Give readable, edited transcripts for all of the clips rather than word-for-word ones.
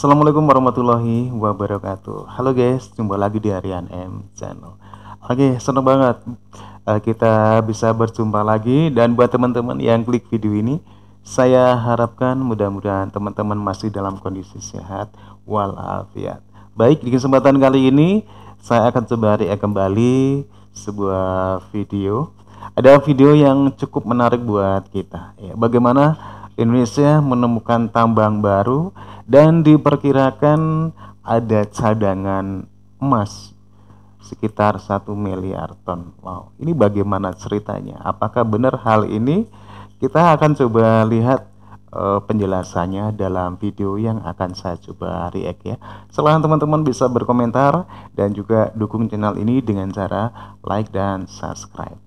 Assalamualaikum warahmatullahi wabarakatuh. Halo guys, jumpa lagi di Harian M Channel. Oke, seneng banget kita bisa berjumpa lagi. Dan buat teman-teman yang klik video ini, saya harapkan mudah-mudahan teman-teman masih dalam kondisi sehat walafiat. Baik, di kesempatan kali ini saya akan coba react kembali sebuah video. Ada video yang cukup menarik buat kita ya, bagaimana Indonesia menemukan tambang baru dan diperkirakan ada cadangan emas sekitar 1 miliar ton. Wow, ini bagaimana ceritanya? Apakah benar hal ini? Kita akan coba lihat penjelasannya dalam video yang akan saya coba react ya. Silahkan teman-teman bisa berkomentar dan juga dukung channel ini dengan cara like dan subscribe.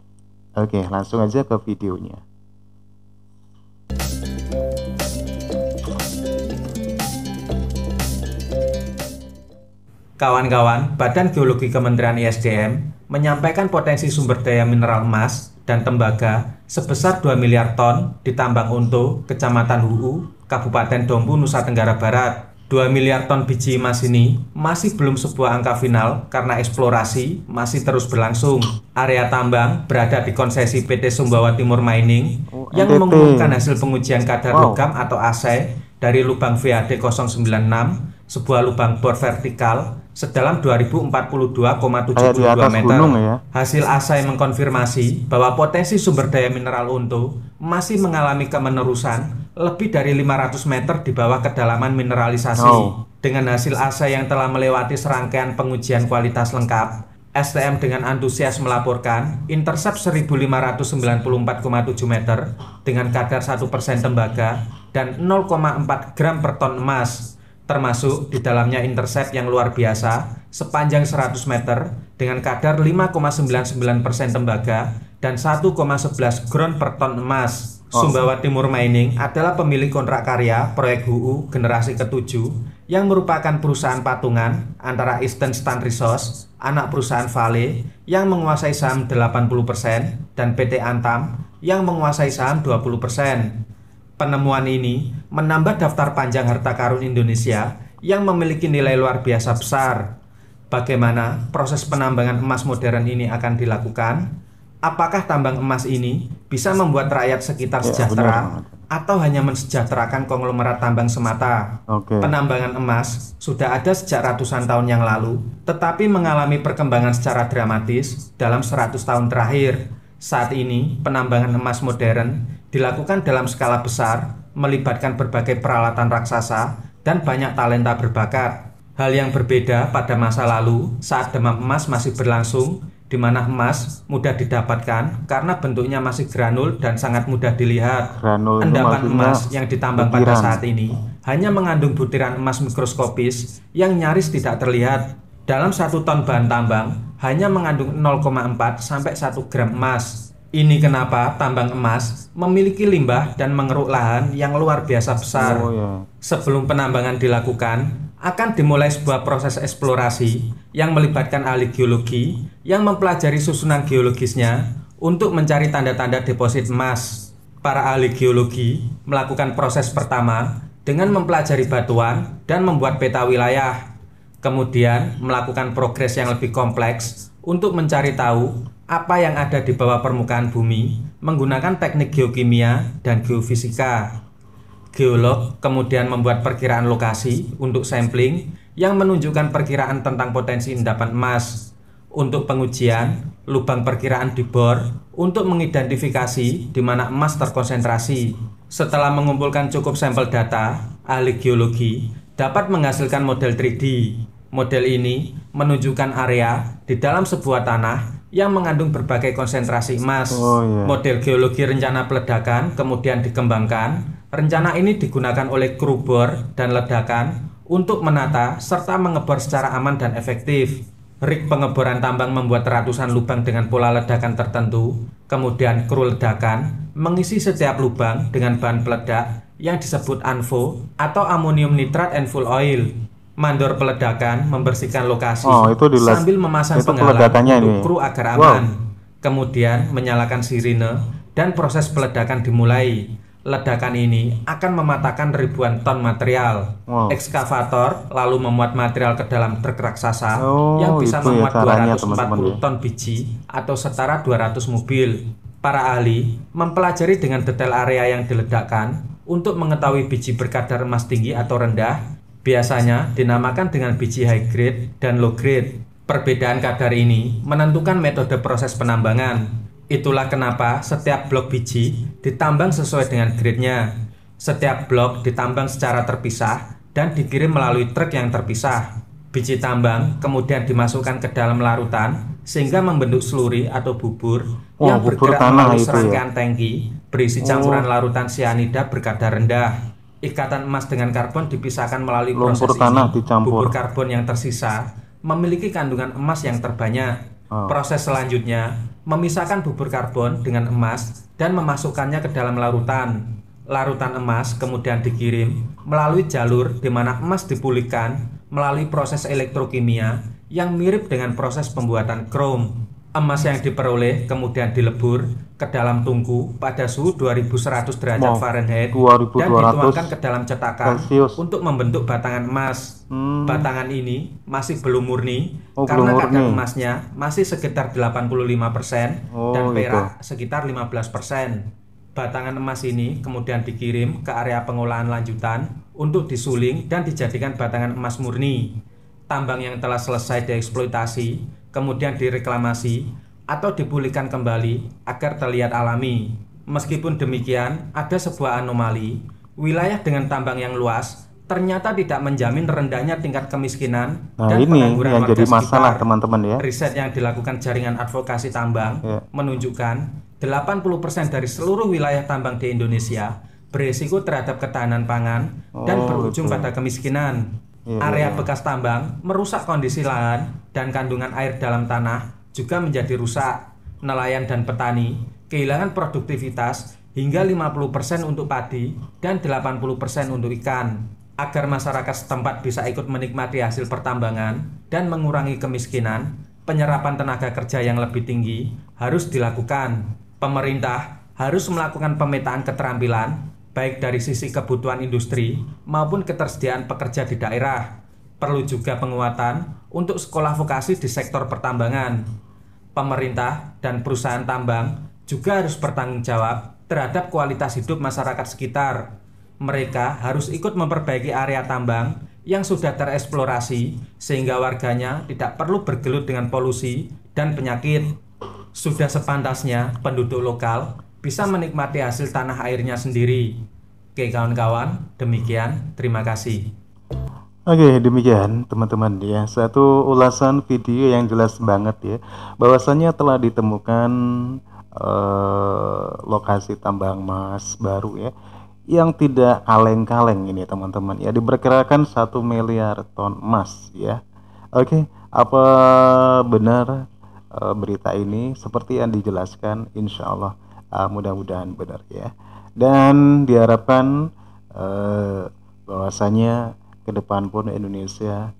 Oke, langsung aja ke videonya. Kawan-kawan, Badan Geologi Kementerian ISDM menyampaikan potensi sumber daya mineral emas dan tembaga sebesar 2 miliar ton di Tambang Unto, Kecamatan Huu, Kabupaten Dompu, Nusa Tenggara Barat. 2 miliar ton biji emas ini masih belum sebuah angka final karena eksplorasi masih terus berlangsung. Area tambang berada di konsesi PT Sumbawa Timur Mining yang mengumumkan hasil pengujian kadar logam atau assay dari lubang VAD 096, sebuah lubang bor vertikal sedalam 2042,72 meter. Ya. Hasil assay mengkonfirmasi bahwa potensi sumber daya mineral Unto masih mengalami kemenerusan lebih dari 500 meter di bawah kedalaman mineralisasi. Dengan hasil assay yang telah melewati serangkaian pengujian kualitas lengkap, STM dengan antusias melaporkan intercept 1594,7 meter dengan kadar 1% tembaga dan 0,4 gram per ton emas, termasuk di dalamnya intercept yang luar biasa sepanjang 100 meter dengan kadar 5,99% tembaga dan 1,11 gram per ton emas. Sumbawa Timur Mining adalah pemilik kontrak karya proyek HUU generasi ke-7 yang merupakan perusahaan patungan antara Eastern Stan Resource, anak perusahaan Vale yang menguasai saham 80% dan PT Antam yang menguasai saham 20%. Penemuan ini menambah daftar panjang harta karun Indonesia yang memiliki nilai luar biasa besar. Bagaimana proses penambangan emas modern ini akan dilakukan? Apakah tambang emas ini bisa membuat rakyat sekitar sejahtera atau hanya mensejahterakan konglomerat tambang semata? Penambangan emas sudah ada sejak ratusan tahun yang lalu, tetapi mengalami perkembangan secara dramatis dalam 100 tahun terakhir. Saat ini, penambangan emas modern dilakukan dalam skala besar, melibatkan berbagai peralatan raksasa dan banyak talenta berbakat. Hal yang berbeda pada masa lalu saat demam emas masih berlangsung, di mana emas mudah didapatkan karena bentuknya masih granul dan sangat mudah dilihat. Endapan emas yang ditambang pada saat ini hanya mengandung butiran emas mikroskopis yang nyaris tidak terlihat. Dalam 1 ton bahan tambang hanya mengandung 0,4 sampai 1 gram emas. Ini kenapa tambang emas memiliki limbah dan mengeruk lahan yang luar biasa besar. Sebelum penambangan dilakukan, akan dimulai sebuah proses eksplorasi yang melibatkan ahli geologi yang mempelajari susunan geologisnya untuk mencari tanda-tanda deposit emas. Para ahli geologi melakukan proses pertama dengan mempelajari batuan dan membuat peta wilayah. Kemudian melakukan progres yang lebih kompleks untuk mencari tahu apa yang ada di bawah permukaan bumi menggunakan teknik geokimia dan geofisika. Geolog kemudian membuat perkiraan lokasi untuk sampling yang menunjukkan perkiraan tentang potensi endapan emas. Untuk pengujian, lubang perkiraan dibor untuk mengidentifikasi di mana emas terkonsentrasi. Setelah mengumpulkan cukup sampel data, ahli geologi dapat menghasilkan model 3D. Model ini menunjukkan area di dalam sebuah tanah yang mengandung berbagai konsentrasi emas. Model geologi rencana peledakan kemudian dikembangkan. Rencana ini digunakan oleh kru bor dan ledakan untuk menata serta mengebor secara aman dan efektif. Rig pengeboran tambang membuat ratusan lubang dengan pola ledakan tertentu. Kemudian kru ledakan mengisi setiap lubang dengan bahan peledak yang disebut ANFO atau Ammonium Nitrate and Fuel Oil. Mandor peledakan membersihkan lokasi sambil memasang penghalang untuk kru agar aman. Kemudian menyalakan sirine dan proses peledakan dimulai. Ledakan ini akan mematahkan ribuan ton material. Wow. Ekskavator lalu memuat material ke dalam truk raksasa yang Oh, bisa itu ya memuat caranya teman-teman ya. 240 ton biji atau setara 200 mobil. Para ahli mempelajari dengan detail area yang diledakkan untuk mengetahui biji berkadar emas tinggi atau rendah. Biasanya dinamakan dengan biji high grade dan low grade. Perbedaan kadar ini menentukan metode proses penambangan. Itulah kenapa setiap blok biji ditambang sesuai dengan grade-nya. Setiap blok ditambang secara terpisah dan dikirim melalui truk yang terpisah. Biji tambang kemudian dimasukkan ke dalam larutan sehingga membentuk sluri atau bubur yang Bubur bergerak tanah melalui itu ya. serangkaian tangki berisi campuran larutan sianida berkadar rendah. Ikatan emas dengan karbon dipisahkan melalui proses Lumpur tanah ini. dicampur. Bubur karbon yang tersisa memiliki kandungan emas yang terbanyak. Proses selanjutnya memisahkan bubur karbon dengan emas dan memasukkannya ke dalam larutan. Larutan emas kemudian dikirim melalui jalur di mana emas dipulihkan melalui proses elektrokimia yang mirip dengan proses pembuatan krom. Emas yang diperoleh kemudian dilebur ke dalam tungku pada suhu 2100 derajat Fahrenheit dan dituangkan ke dalam cetakan untuk membentuk batangan emas. Batangan ini masih belum murni karena kadar emasnya masih sekitar 85% dan perak sekitar 15%. Batangan emas ini kemudian dikirim ke area pengolahan lanjutan untuk disuling dan dijadikan batangan emas murni. Tambang yang telah selesai dieksploitasi kemudian direklamasi atau dipulihkan kembali agar terlihat alami. Meskipun demikian, ada sebuah anomali. Wilayah dengan tambang yang luas ternyata tidak menjamin rendahnya tingkat kemiskinan dan pengangguran warga jadi masalah, sekitar. teman-teman ya. Riset yang dilakukan jaringan advokasi tambang menunjukkan 80% dari seluruh wilayah tambang di Indonesia berisiko terhadap ketahanan pangan dan berujung pada kemiskinan. Area bekas tambang merusak kondisi lahan dan kandungan air dalam tanah juga menjadi rusak. Nelayan dan petani kehilangan produktivitas hingga 50% untuk padi dan 80% untuk ikan. Agar masyarakat setempat bisa ikut menikmati hasil pertambangan dan mengurangi kemiskinan, penyerapan tenaga kerja yang lebih tinggi harus dilakukan. Pemerintah harus melakukan pemetaan keterampilan baik dari sisi kebutuhan industri maupun ketersediaan pekerja di daerah. Perlu juga penguatan untuk sekolah vokasi di sektor pertambangan. Pemerintah dan perusahaan tambang juga harus bertanggung jawab terhadap kualitas hidup masyarakat sekitar. Mereka harus ikut memperbaiki area tambang yang sudah tereksplorasi sehingga warganya tidak perlu bergelut dengan polusi dan penyakit. Sudah sepantasnya penduduk lokal bisa menikmati hasil tanah airnya sendiri. Oke kawan-kawan, demikian. Terima kasih. Oke, demikian teman-teman ya. Satu ulasan video yang jelas banget ya. Bahwasannya telah ditemukan lokasi tambang emas baru ya, yang tidak kaleng-kaleng ini teman-teman ya. Diperkirakan 1 miliar ton emas ya. Oke, apa benar berita ini seperti yang dijelaskan? Insya Allah mudah-mudahan benar ya, dan diharapkan bahwasanya ke depan pun Indonesia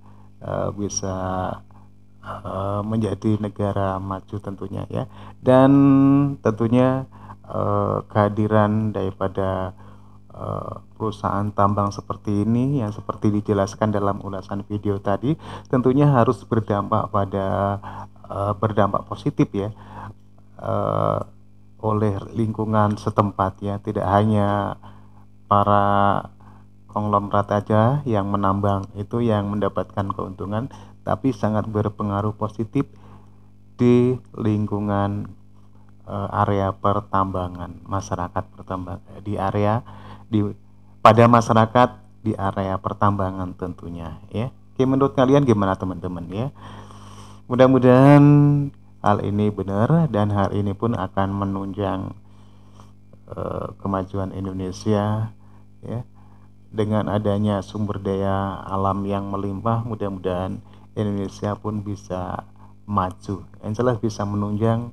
bisa menjadi negara maju tentunya ya, dan tentunya kehadiran daripada perusahaan tambang seperti ini yang seperti dijelaskan dalam ulasan video tadi tentunya harus berdampak positif ya oleh lingkungan setempat ya, tidak hanya para konglomerat aja yang menambang itu yang mendapatkan keuntungan, tapi sangat berpengaruh positif di lingkungan area pertambangan, masyarakat pertambangan pada masyarakat di area pertambangan tentunya ya. Oke, menurut kalian gimana teman-teman ya? Mudah-mudahan hal ini benar dan hal ini pun akan menunjang kemajuan Indonesia ya. Dengan adanya sumber daya alam yang melimpah, mudah-mudahan Indonesia pun bisa maju, yang jelas bisa menunjang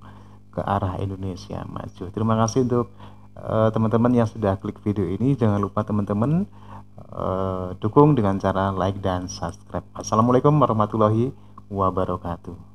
ke arah Indonesia maju. Terima kasih untuk teman-teman yang sudah klik video ini. Jangan lupa teman-teman dukung dengan cara like dan subscribe. Assalamualaikum warahmatullahi wabarakatuh.